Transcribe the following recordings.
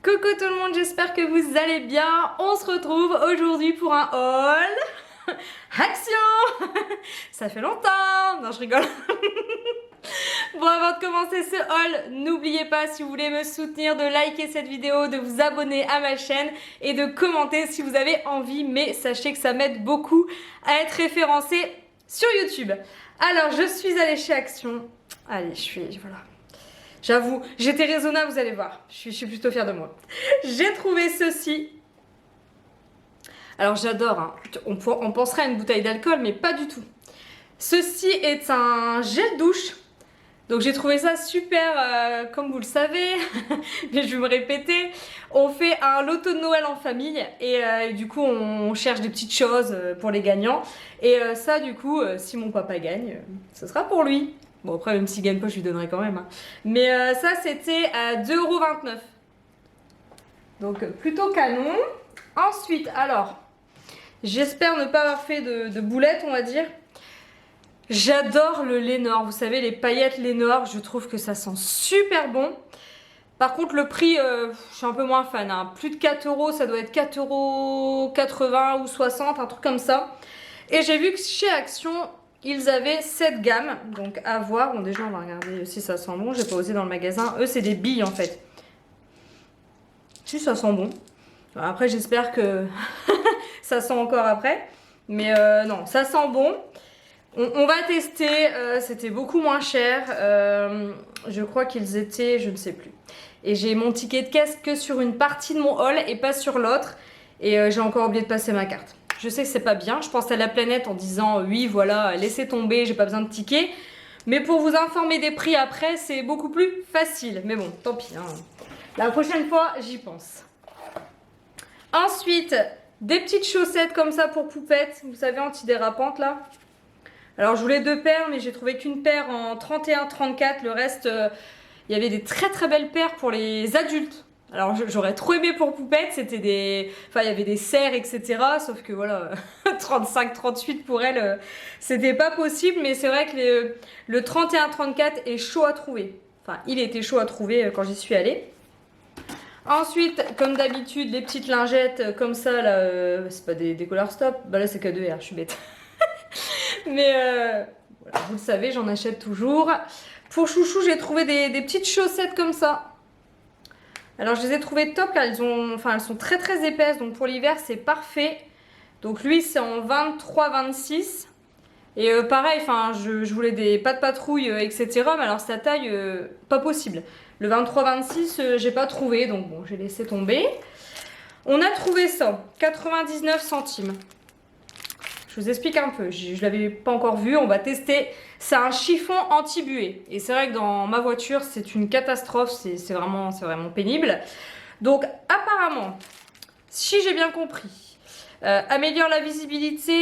Coucou tout le monde, j'espère que vous allez bien. On se retrouve aujourd'hui pour un haul. Action. Ça fait longtemps. Non, je rigole. Bon, avant de commencer ce haul, n'oubliez pas, si vous voulez me soutenir, de liker cette vidéo, de vous abonner à ma chaîne et de commenter si vous avez envie. Mais sachez que ça m'aide beaucoup à être référencée sur YouTube. Alors, je suis allée chez Action. Allez, voilà. J'avoue, j'étais raisonnable, vous allez voir. Je suis plutôt fière de moi. J'ai trouvé ceci. Alors j'adore, hein. On penserait à une bouteille d'alcool, mais pas du tout. Ceci est un gel douche. Donc j'ai trouvé ça super, comme vous le savez, mais je vais me répéter. On fait un loto de Noël en famille et du coup on cherche des petites choses pour les gagnants. Et ça du coup, si mon papa gagne, ce sera pour lui. Bon après même s'il gagne pas je lui donnerai quand même. Hein. Mais ça c'était à 2,29 €. Donc plutôt canon. Ensuite alors, j'espère ne pas avoir fait de boulettes on va dire. J'adore le Lénore, vous savez les paillettes Lénore, je trouve que ça sent super bon. Par contre le prix, je suis un peu moins fan, hein. Plus de 4 €, ça doit être 4,80 € ou 60, un truc comme ça. Et j'ai vu que chez Action, ils avaient cette gamme, donc à voir. Bon déjà on va regarder si ça sent bon, j'ai pas osé dans le magasin. Eux c'est des billes en fait. Si ça sent bon. Après j'espère que ça sent encore après. Mais non, ça sent bon. On va tester, c'était beaucoup moins cher, je crois qu'ils étaient, je ne sais plus. Et j'ai mon ticket de caisse que sur une partie de mon haul et pas sur l'autre. Et j'ai encore oublié de passer ma carte. Je sais que c'est pas bien, je pense à la planète en disant oui voilà, laissez tomber, j'ai pas besoin de ticket. Mais pour vous informer des prix après, c'est beaucoup plus facile. Mais bon, tant pis, hein. La prochaine fois, j'y pense. Ensuite, des petites chaussettes comme ça pour poupettes, vous savez, antidérapantes là. Alors je voulais 2 paires mais j'ai trouvé qu'une paire en 31-34, le reste il y avait des très belles paires pour les adultes. Alors j'aurais trop aimé pour poupettes, c'était des... Enfin il y avait des serres etc. Sauf que voilà, 35-38 pour elles c'était pas possible. Mais c'est vrai que le 31-34 est chaud à trouver. Enfin il était chaud à trouver quand j'y suis allée. Ensuite, comme d'habitude, les petites lingettes comme ça là, c'est pas des Color Stop, bah là c'est K2R, je suis bête. Mais voilà, vous le savez, j'en achète toujours. Pour Chouchou, j'ai trouvé des petites chaussettes comme ça. Alors je les ai trouvées top car elles sont très épaisses. Donc pour l'hiver, c'est parfait. Donc lui, c'est en 23-26. Et pareil, je voulais des pas de patrouille, etc. Mais alors sa taille, pas possible. Le 23-26, j'ai pas trouvé. Donc bon, j'ai laissé tomber. On a trouvé ça, 99 centimes. Je vous explique un peu, je ne l'avais pas encore vu, on va tester. C'est un chiffon anti-buée. Et c'est vrai que dans ma voiture, c'est une catastrophe, c'est vraiment pénible. Donc apparemment, si j'ai bien compris, améliore la visibilité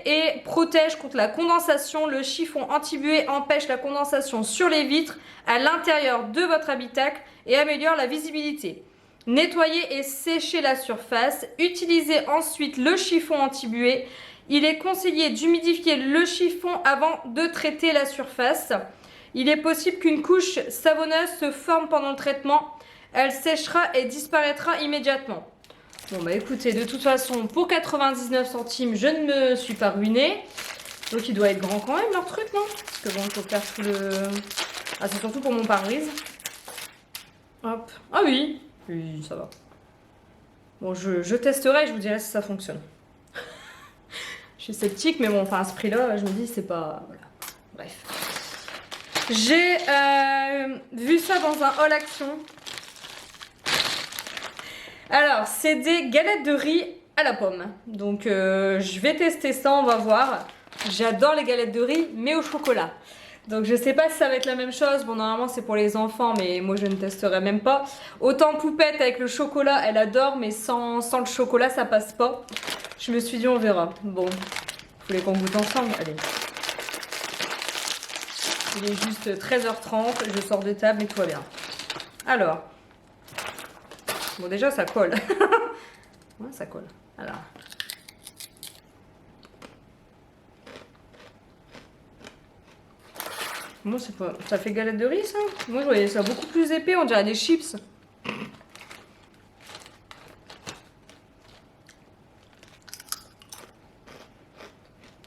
et protège contre la condensation. Le chiffon anti-buée empêche la condensation sur les vitres à l'intérieur de votre habitacle et améliore la visibilité. Nettoyez et séchez la surface. Utilisez ensuite le chiffon anti-buée. Il est conseillé d'humidifier le chiffon avant de traiter la surface. Il est possible qu'une couche savonneuse se forme pendant le traitement. Elle séchera et disparaîtra immédiatement. Bon bah écoutez, de toute façon, pour 99 centimes, je ne me suis pas ruinée. Donc il doit être grand quand même leur truc, non? Parce que bon, il faut faire tout le... Ah, c'est surtout pour mon pare-brise. Hop. Ah oui, oui, ça va. Bon, je testerai et je vous dirai si ça fonctionne. Je suis sceptique, mais bon, enfin à ce prix-là, je me dis, c'est pas... Voilà. Bref. J'ai vu ça dans un haul Action. Alors, c'est des galettes de riz à la pomme. Donc, je vais tester ça, on va voir. J'adore les galettes de riz, mais au chocolat. Donc, je sais pas si ça va être la même chose. Bon, normalement, c'est pour les enfants, mais moi, je ne testerai même pas. Autant Poupette avec le chocolat, elle adore, mais sans le chocolat, ça passe pas. Je me suis dit, on verra. Bon, vous voulez qu'on goûte ensemble? Allez. Il est juste 13h30, je sors de table et tout va bien. Alors. Bon, déjà, ça colle. Ouais, ça colle. Alors. Moi, c'est pas... Ça fait galette de riz, ça? Moi, je voyais ça beaucoup plus épais, on dirait des chips.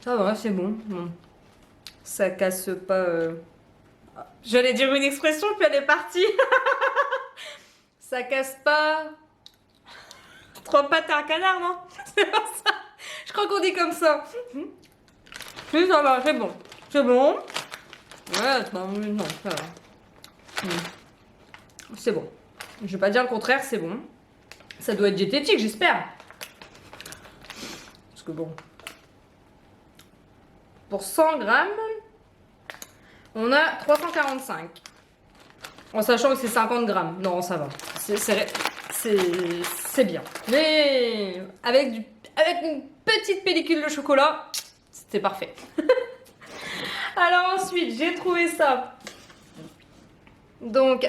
Ça va, c'est bon. Bon. Ça casse pas. J'allais dire une expression, puis elle est partie. Ça casse pas. Trois pattes à un canard, non? C'est pas ça. Je crois qu'on dit comme ça. Oui, ça va, c'est bon. C'est bon. Ouais, c'est pas... Non, ça va. C'est bon. Je vais pas dire le contraire, c'est bon. Ça doit être diététique, j'espère. Parce que bon. Pour 100 grammes, on a 345. En sachant que c'est 50 grammes. Non, ça va. C'est bien. Mais avec une petite pellicule de chocolat, c'était parfait. Alors ensuite, j'ai trouvé ça. Donc,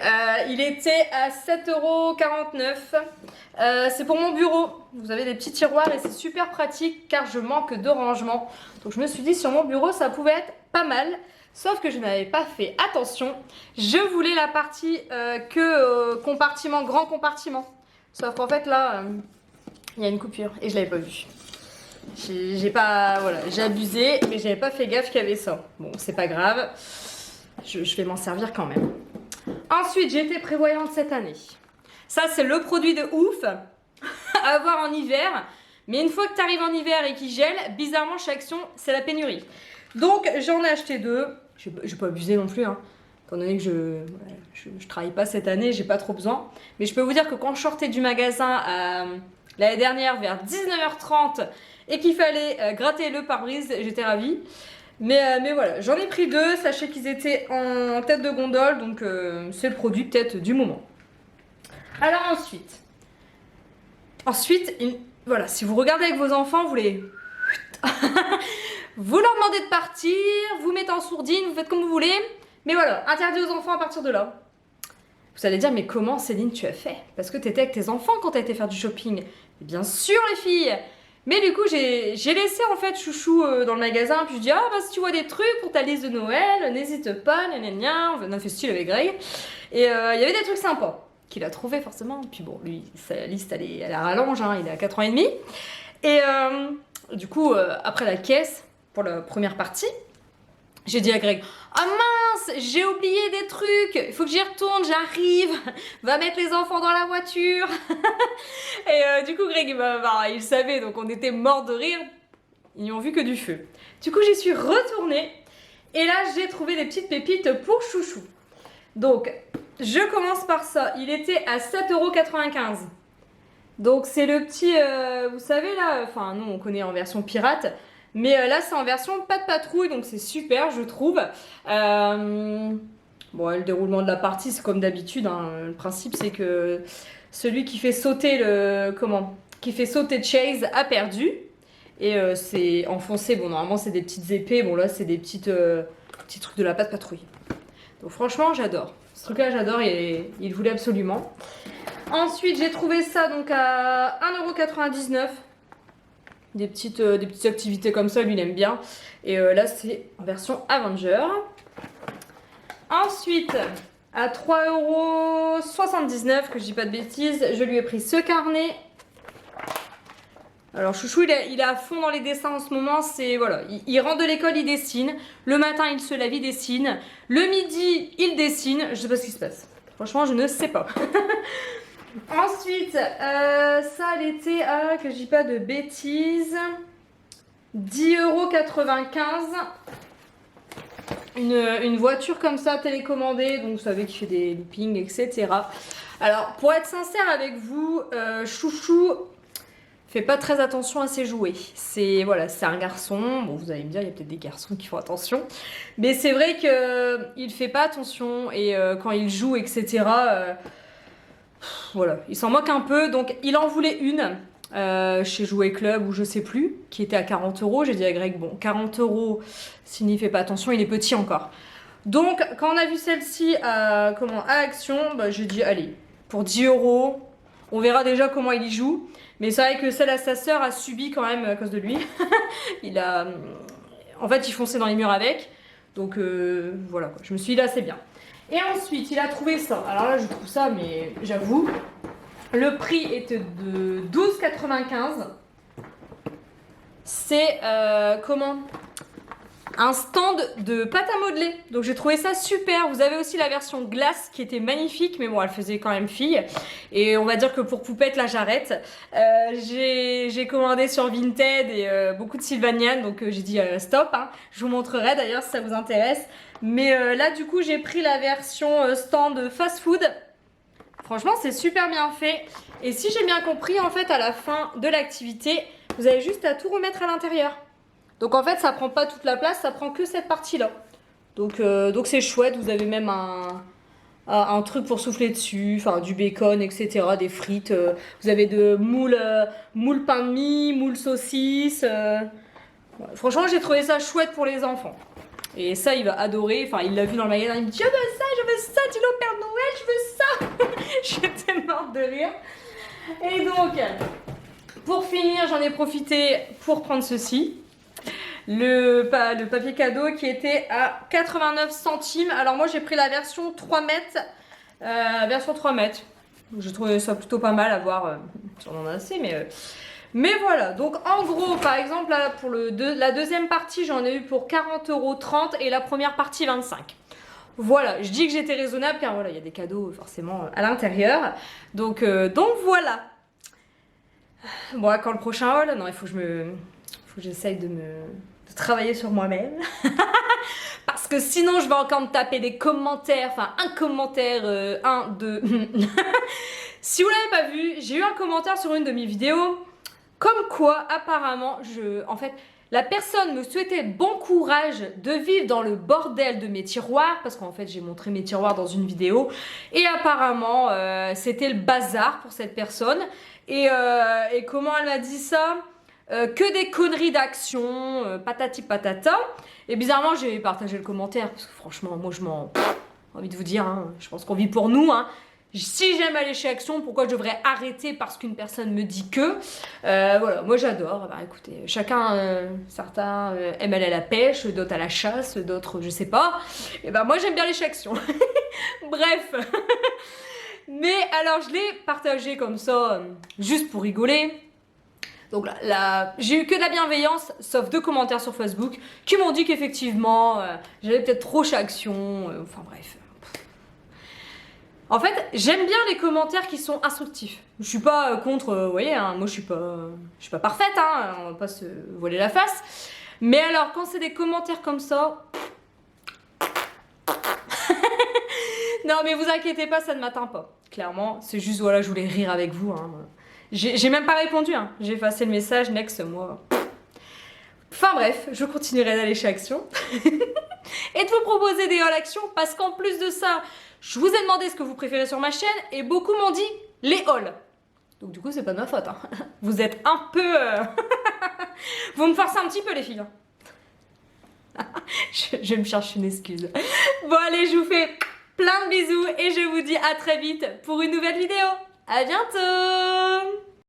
il était à 7,49 €. C'est pour mon bureau. Vous avez des petits tiroirs et c'est super pratique car je manque de rangement. Donc, je me suis dit sur mon bureau, ça pouvait être pas mal. Sauf que je n'avais pas fait attention. Je voulais la partie compartiment, grand compartiment. Sauf qu'en fait, là, il y a une coupure et je l'avais pas vue. J'ai abusé, mais j'avais pas fait gaffe qu'il y avait ça. Bon, c'est pas grave. Je vais m'en servir quand même. Ensuite, j'ai été prévoyante cette année. Ça, c'est le produit de ouf à avoir en hiver. Mais une fois que tu arrives en hiver et qu'il gèle, bizarrement, chez Action, c'est la pénurie. Donc, j'en ai acheté 2. Je vais pas abuser non plus, hein. Étant donné que je travaille pas cette année, j'ai pas trop besoin. Mais je peux vous dire que quand je sortais du magasin l'année dernière vers 19h30 et qu'il fallait gratter le pare-brise, j'étais ravie. Mais voilà, j'en ai pris 2, sachez qu'ils étaient en tête de gondole, donc c'est le produit peut-être du moment. Alors ensuite, voilà, si vous regardez avec vos enfants, vous vous leur demandez de partir, vous mettez en sourdine, vous faites comme vous voulez, mais voilà, interdit aux enfants à partir de là. Vous allez dire, mais comment Céline tu as fait? Parce que tu étais avec tes enfants quand tu as été faire du shopping. Et bien sûr les filles. Mais du coup, j'ai laissé en fait Chouchou dans le magasin. Puis je dis, ah bah si tu vois des trucs pour ta liste de Noël, n'hésite pas, on a fait style avec Greg. Et il y avait des trucs sympas qu'il a trouvé forcément. Puis bon, lui, sa liste elle est à rallonge, hein, il a 4 ans et demi. Et du coup, après la caisse, pour la première partie, j'ai dit à Greg, ah mince, j'ai oublié des trucs, il faut que j'y retourne, j'arrive, va mettre les enfants dans la voiture. Et du coup Greg, il savait, donc on était morts de rire, ils n'y ont vu que du feu. Du coup j'y suis retournée, et là j'ai trouvé des petites pépites pour Chouchou. Donc, je commence par ça, il était à 7,95 €. Donc c'est le petit, vous savez là, enfin nous on connaît en version pirate, mais là c'est en version pas de patrouille, donc c'est super je trouve. Bon, le déroulement de la partie c'est comme d'habitude, hein. Le principe c'est que celui qui fait sauter Chase a perdu. Et c'est enfoncé, bon normalement c'est des petites épées, bon là c'est des petits trucs de la patte patrouille. Donc franchement j'adore, ce truc là j'adore et il voulait absolument. Ensuite, j'ai trouvé ça donc à 1,99 €. Des petites activités comme ça, lui il aime bien. Et là, c'est en version Avenger. Ensuite, à 3,79 €, que je dis pas de bêtises, je lui ai pris ce carnet. Alors, Chouchou, il est à fond dans les dessins en ce moment. C'est voilà, il rentre de l'école, il dessine. Le matin, il se lève, il dessine. Le midi, il dessine. Je sais pas ce qui se passe. Franchement, je ne sais pas. Ensuite, ça elle était à, que je dis pas de bêtises, 10,95 €. Une voiture comme ça télécommandée, donc vous savez qui fait des loopings, etc. Alors, pour être sincère avec vous, Chouchou fait pas très attention à ses jouets. C'est un garçon. Bon, vous allez me dire, il y a peut-être des garçons qui font attention. Mais c'est vrai qu'il fait pas attention et quand il joue, etc., voilà, il s'en moque un peu, donc il en voulait une chez Jouet Club ou je sais plus, qui était à 40 €. J'ai dit à Greg, bon, 40 €, s'il n'y fait pas attention, il est petit encore. Donc, quand on a vu celle-ci à Action, bah, j'ai dit, allez, pour 10 €, on verra déjà comment il y joue. Mais c'est vrai que celle à sa sœur a subi quand même à cause de lui. En fait, il fonçait dans les murs avec. Donc, voilà, quoi. Je me suis dit, là, c'est bien. Et ensuite, il a trouvé ça. Alors là, je trouve ça, mais j'avoue, le prix était de 12,95 €. C'est, un stand de pâte à modeler. Donc j'ai trouvé ça super. Vous avez aussi la version glace qui était magnifique, mais bon, elle faisait quand même fille. Et on va dire que pour poupette, là j'arrête. J'ai commandé sur Vinted et beaucoup de Sylvanian, donc j'ai dit stop. Hein. Je vous montrerai d'ailleurs si ça vous intéresse. Mais là du coup j'ai pris la version stand fast food. Franchement c'est super bien fait. Et si j'ai bien compris, en fait à la fin de l'activité, vous avez juste à tout remettre à l'intérieur. Donc en fait ça prend pas toute la place, ça prend que cette partie là. Donc c'est chouette, vous avez même un truc pour souffler dessus, enfin du bacon, etc., des frites. Vous avez de moule pain de mie, moule saucisse. Ouais. Franchement j'ai trouvé ça chouette pour les enfants. Et ça il va adorer, enfin il l'a vu dans le magasin, il me dit je veux ça, dis-le au Père Noël, je veux ça. J'étais morte de rire. Et donc, pour finir, j'en ai profité pour prendre ceci. Le papier cadeau qui était à 89 centimes. Alors moi j'ai pris la version 3 mètres. Version 3 mètres. J'ai trouvé ça plutôt pas mal à voir. Si on en a assez, mais voilà. Donc en gros, par exemple, là, pour la deuxième partie, j'en ai eu pour 40,30 € et la première partie 25. Voilà, je dis que j'étais raisonnable car voilà, il y a des cadeaux forcément à l'intérieur. Donc voilà. Bon, quand le prochain haul, non, il faut que j'essaye de travailler sur moi-même. Parce que sinon, je vais encore me taper des commentaires. Enfin, un commentaire, un, deux. Si vous l'avez pas vu, j'ai eu un commentaire sur une de mes vidéos. Comme quoi, apparemment, en fait, la personne me souhaitait bon courage de vivre dans le bordel de mes tiroirs. Parce qu'en fait, j'ai montré mes tiroirs dans une vidéo. Et apparemment, c'était le bazar pour cette personne. Et comment elle m'a dit ça? Que des conneries d'action, patati patata. Et bizarrement, j'ai partagé le commentaire parce que franchement, moi, j'ai envie de vous dire, hein, je pense qu'on vit pour nous. Hein. Si j'aime aller chez Action, pourquoi je devrais arrêter parce qu'une personne me dit que voilà, moi j'adore. Bah écoutez, chacun, certains aiment aller à la pêche, d'autres à la chasse, d'autres je sais pas. Et ben moi j'aime bien aller chez Action. Bref. Mais alors je l'ai partagé comme ça, juste pour rigoler. Donc là, j'ai eu que de la bienveillance, sauf 2 commentaires sur Facebook qui m'ont dit qu'effectivement, j'allais peut-être trop chez Action. Enfin bref. En fait, j'aime bien les commentaires qui sont instructifs. Je suis pas contre, vous voyez, hein, moi je suis pas parfaite, hein, on va pas se voiler la face. Mais alors, quand c'est des commentaires comme ça... Non mais vous inquiétez pas, ça ne m'atteint pas. Clairement, c'est juste, voilà, je voulais rire avec vous. Hein. J'ai même pas répondu, hein. J'ai effacé le message, next, moi. Enfin bref, je continuerai d'aller chez Action. Et de vous proposer des hauls Action, parce qu'en plus de ça, je vous ai demandé ce que vous préférez sur ma chaîne, et beaucoup m'ont dit les hauls. Donc du coup, c'est pas de ma faute. Hein. Vous êtes un peu... Vous me forcez un petit peu, les filles. Je vais me chercher une excuse. Bon allez, je vous fais plein de bisous et je vous dis à très vite pour une nouvelle vidéo. À bientôt!